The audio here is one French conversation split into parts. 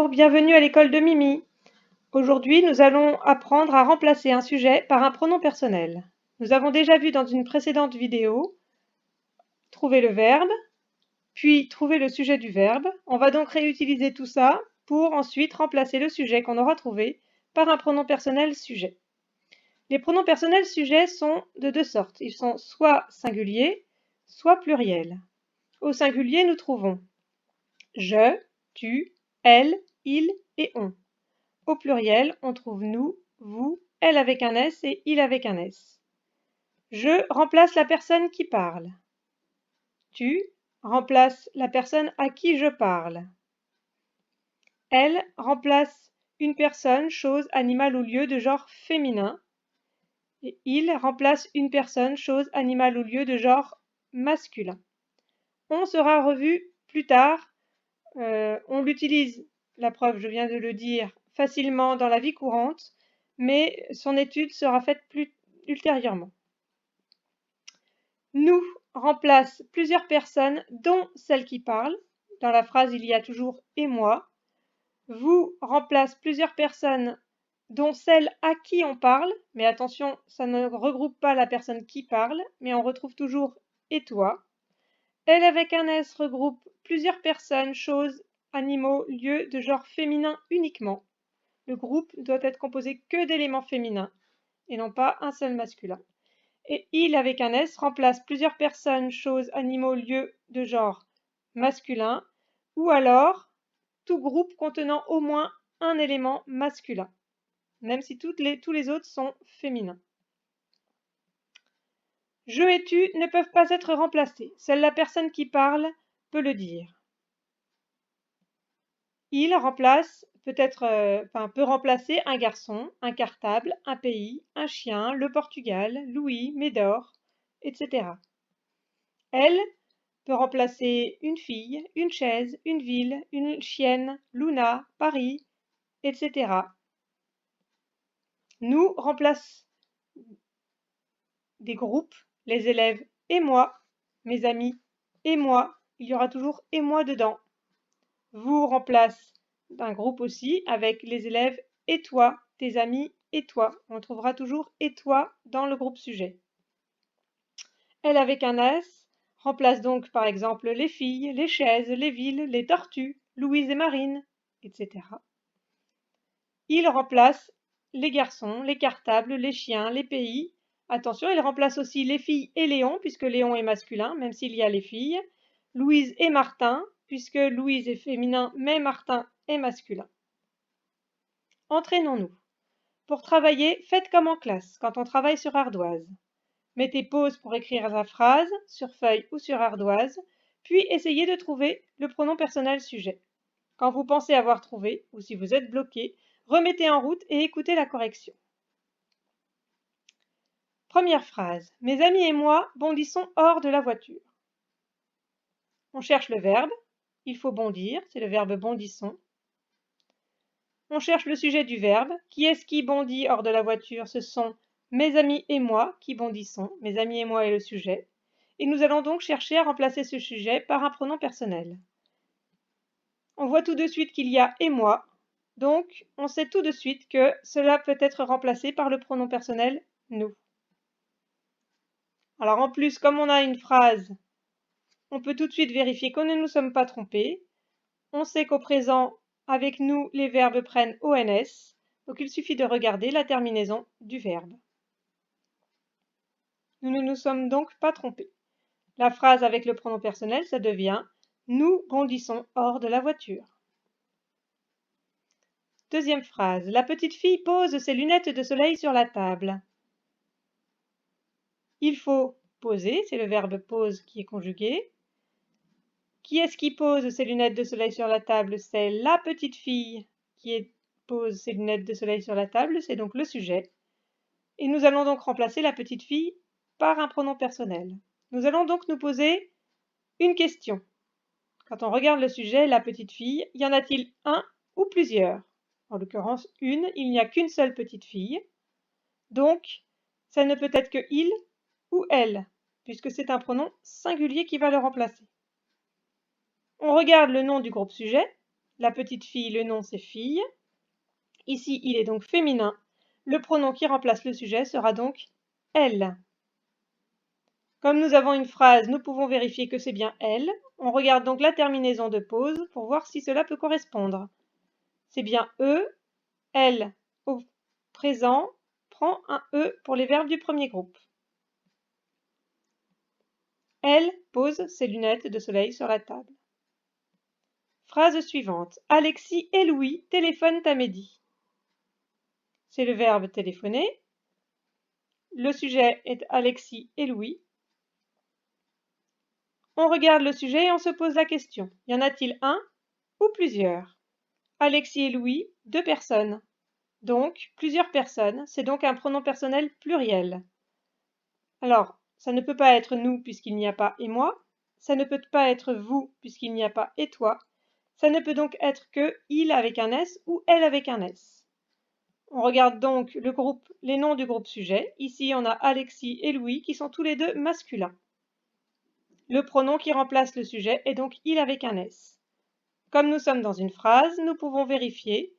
Bonjour, bienvenue à l'école de Mimi. Aujourd'hui, nous allons apprendre à remplacer un sujet par un pronom personnel. Nous avons déjà vu dans une précédente vidéo trouver le verbe, puis trouver le sujet du verbe. On va donc réutiliser tout ça pour ensuite remplacer le sujet qu'on aura trouvé par un pronom personnel sujet. Les pronoms personnels sujets sont de deux sortes. Ils sont soit singuliers, soit pluriels. Au singulier, nous trouvons je, tu, elle, il et on. Au pluriel, on trouve nous, vous, elle avec un S et il avec un S. Je remplace la personne qui parle. Tu remplace la personne à qui je parle. Elle remplace une personne, chose, animal ou lieu de genre féminin. Et il remplace une personne, chose, animal ou lieu de genre masculin. On sera revu plus tard. On l'utilise, la preuve, je viens de le dire, facilement dans la vie courante, mais son étude sera faite plus ultérieurement. Nous remplace plusieurs personnes, dont celle qui parle. Dans la phrase, il y a toujours et moi. Vous remplace plusieurs personnes, dont celle à qui on parle, mais attention, ça ne regroupe pas la personne qui parle, mais on retrouve toujours et toi. Elle avec un S regroupe plusieurs personnes, choses, animaux, lieux de genre féminin uniquement. Le groupe doit être composé que d'éléments féminins et non pas un seul masculin. Et il avec un S remplace plusieurs personnes, choses, animaux, lieux de genre masculin ou alors tout groupe contenant au moins un élément masculin, même si tous les autres sont féminins. Je et tu ne peuvent pas être remplacés. Seule la personne qui parle peut le dire. Il remplace peut remplacer un garçon, un cartable, un pays, un chien, le Portugal, Louis, Médor, etc. Elle peut remplacer une fille, une chaise, une ville, une chienne, Luna, Paris, etc. Nous remplace des groupes, les élèves et moi, mes amis et moi. Il y aura toujours et moi dedans. Vous remplace un groupe aussi avec les élèves et toi, tes amis et toi. On trouvera toujours et toi dans le groupe sujet. Elle avec un S remplace donc par exemple les filles, les chaises, les villes, les tortues, Louise et Marine, etc. Il remplace les garçons, les cartables, les chiens, les pays. Attention, il remplace aussi les filles et Léon, puisque Léon est masculin, même s'il y a les filles. Louise et Martin, puisque Louise est féminin, mais Martin est masculin. Entraînons-nous. Pour travailler, faites comme en classe, quand on travaille sur ardoise. Mettez pause pour écrire la phrase, sur feuille ou sur ardoise, puis essayez de trouver le pronom personnel sujet. Quand vous pensez avoir trouvé, ou si vous êtes bloqué, remettez en route et écoutez la correction. Première phrase. Mes amis et moi bondissons hors de la voiture. On cherche le verbe. Il faut bondir, c'est le verbe bondissons. On cherche le sujet du verbe. Qui est-ce qui bondit hors de la voiture? Ce sont mes amis et moi qui bondissons. Mes amis et moi est le sujet. Et nous allons donc chercher à remplacer ce sujet par un pronom personnel. On voit tout de suite qu'il y a et moi. Donc, on sait tout de suite que cela peut être remplacé par le pronom personnel nous. Alors en plus, comme on a une phrase, on peut tout de suite vérifier qu'on ne nous sommes pas trompés. On sait qu'au présent, avec nous, les verbes prennent ONS, donc il suffit de regarder la terminaison du verbe. Nous ne nous sommes donc pas trompés. La phrase avec le pronom personnel, ça devient « Nous bondissons hors de la voiture ». Deuxième phrase. La petite fille pose ses lunettes de soleil sur la table. Il faut poser, c'est le verbe pose qui est conjugué. Qui est-ce qui pose ses lunettes de soleil sur la table? C'est la petite fille qui pose ses lunettes de soleil sur la table, c'est donc le sujet. Et nous allons donc remplacer la petite fille par un pronom personnel. Nous allons donc nous poser une question. Quand on regarde le sujet, la petite fille, y en a-t-il un ou plusieurs? En l'occurrence, une, il n'y a qu'une seule petite fille. Donc, ça ne peut être que il ou elle, puisque c'est un pronom singulier qui va le remplacer. On regarde le nom du groupe sujet. la petite fille, le nom c'est fille. Ici, il est donc féminin. Le pronom qui remplace le sujet sera donc elle. Comme nous avons une phrase, nous pouvons vérifier que c'est bien elle. On regarde donc la terminaison de pause pour voir si cela peut correspondre. C'est bien E, elle au présent prend un E pour les verbes du premier groupe. Elle pose ses lunettes de soleil sur la table. Phrase suivante. Alexis et Louis téléphonent à Mehdi. C'est le verbe téléphoner. Le sujet est Alexis et Louis. On regarde le sujet et on se pose la question. Y en a-t-il un ou plusieurs? Alexis et Louis, 2 personnes. Donc, plusieurs personnes, c'est donc un pronom personnel pluriel. Alors, ça ne peut pas être nous puisqu'il n'y a pas et moi. Ça ne peut pas être vous puisqu'il n'y a pas et toi. Ça ne peut donc être que il avec un S ou elle avec un S. On regarde donc les noms du groupe sujet. Ici, on a Alexis et Louis qui sont tous les deux masculins. Le pronom qui remplace le sujet est donc il avec un S. Comme nous sommes dans une phrase, nous pouvons vérifier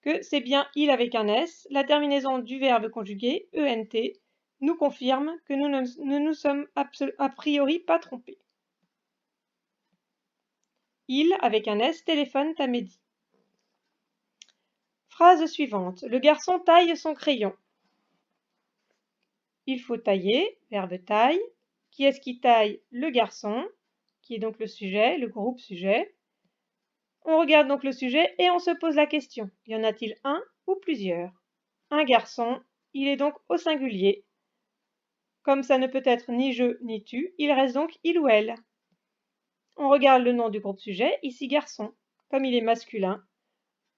que c'est bien il avec un S. La terminaison du verbe conjugué, ENT, nous confirme que nous ne nous sommes a priori pas trompés. Il avec un S téléphone à Mehdi. Phrase suivante. Le garçon taille son crayon. Il faut tailler, verbe taille. Qui est-ce qui taille? Le garçon, qui est donc le sujet, le groupe sujet. On regarde donc le sujet et on se pose la question. Y en a-t-il un ou plusieurs? Un garçon, il est donc au singulier. Comme ça ne peut être ni je ni tu, il reste donc il ou elle. On regarde le nom du groupe sujet, ici garçon. Comme il est masculin,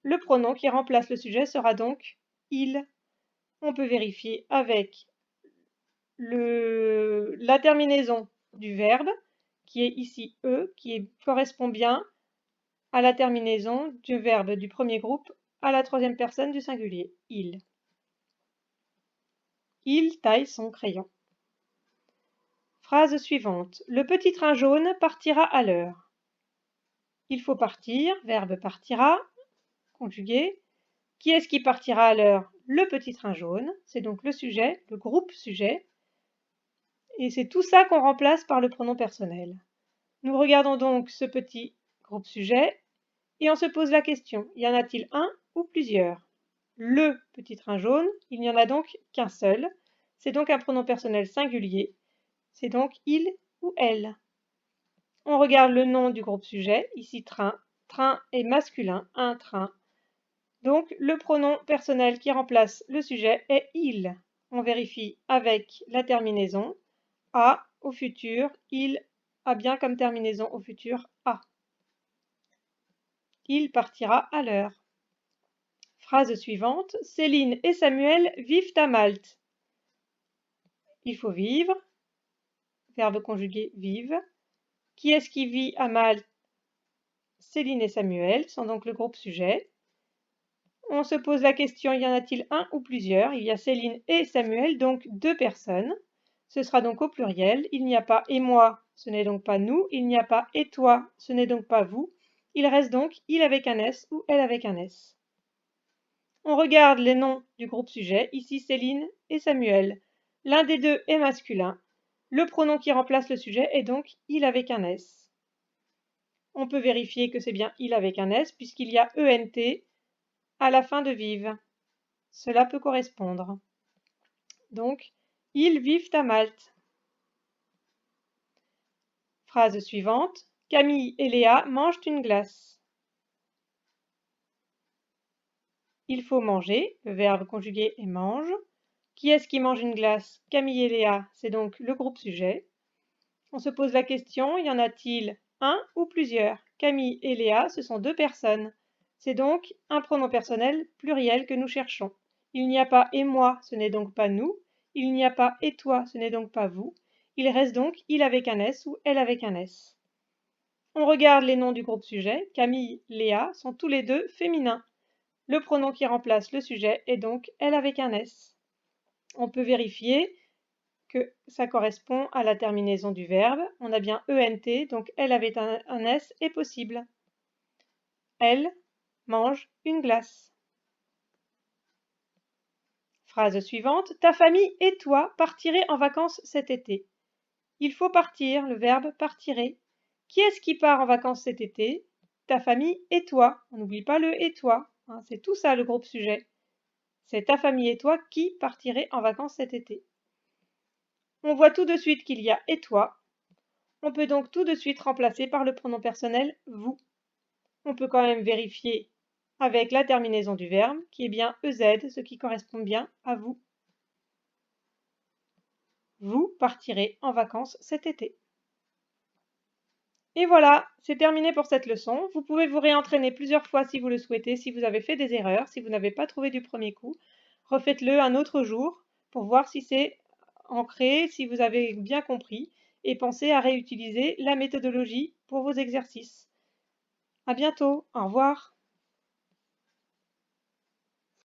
le pronom qui remplace le sujet sera donc il. On peut vérifier avec la terminaison du verbe, qui est ici E, qui correspond bien à la terminaison du verbe du premier groupe à la troisième personne du singulier, il. Il taille son crayon. Phrase suivante. Le petit train jaune partira à l'heure. Il faut partir, verbe partira, conjugué. Qui est-ce qui partira à l'heure? Le petit train jaune, c'est donc le sujet, le groupe sujet. Et c'est tout ça qu'on remplace par le pronom personnel. Nous regardons donc ce petit groupe sujet et on se pose la question, y en a-t-il un ou plusieurs? Le petit train jaune, il n'y en a donc qu'un seul. C'est donc un pronom personnel singulier. C'est donc il ou elle. On regarde le nom du groupe sujet, ici train. Train est masculin, un train. Donc le pronom personnel qui remplace le sujet est il. On vérifie avec la terminaison a au futur, il a bien comme terminaison au futur a. Il partira à l'heure. Phrase suivante. Céline et Samuel vivent à Malte. Il faut vivre. Verbe conjugué vive. Qui est-ce qui vit à Malte? Céline et Samuel sont donc le groupe sujet. On se pose la question, y en a-t-il un ou plusieurs? Il y a Céline et Samuel, donc 2 personnes. Ce sera donc au pluriel. Il n'y a pas et moi, ce n'est donc pas nous. Il n'y a pas et toi, ce n'est donc pas vous. Il reste donc il avec un S ou elle avec un S. On regarde les noms du groupe sujet, ici Céline et Samuel. L'un des deux est masculin. Le pronom qui remplace le sujet est donc il avec un S. On peut vérifier que c'est bien il avec un S puisqu'il y a ENT à la fin de vive. Cela peut correspondre. Donc, ils vivent à Malte. Phrase suivante. Camille et Léa mangent une glace. Il faut manger, le verbe conjugué est mange. Qui est-ce qui mange une glace? Camille et Léa, c'est donc le groupe sujet. On se pose la question, y en a-t-il un ou plusieurs? Camille et Léa, ce sont 2 personnes. C'est donc un pronom personnel pluriel que nous cherchons. Il n'y a pas et moi, ce n'est donc pas nous. Il n'y a pas et toi, ce n'est donc pas vous. Il reste donc il avec un S ou elle avec un S. On regarde les noms du groupe sujet. Camille, Léa sont tous les deux féminins. Le pronom qui remplace le sujet est donc elle avec un S. On peut vérifier que ça correspond à la terminaison du verbe. On a bien ENT, donc elle avec un S est possible. Elle mange une glace. Phrase suivante. Ta famille et toi partirez en vacances cet été. Il faut partir, le verbe partirai. Qui est-ce qui part en vacances cet été? Ta famille et toi. On n'oublie pas le et toi. Hein, c'est tout ça le groupe sujet. C'est ta famille et toi qui partirez en vacances cet été. On voit tout de suite qu'il y a et toi. On peut donc tout de suite remplacer par le pronom personnel vous. On peut quand même vérifier avec la terminaison du verbe qui est bien EZ, ce qui correspond bien à vous. Vous partirez en vacances cet été. Et voilà, c'est terminé pour cette leçon. Vous pouvez vous réentraîner plusieurs fois si vous le souhaitez, si vous avez fait des erreurs, si vous n'avez pas trouvé du premier coup. Refaites-le un autre jour pour voir si c'est ancré, si vous avez bien compris, et pensez à réutiliser la méthodologie pour vos exercices. À bientôt, au revoir.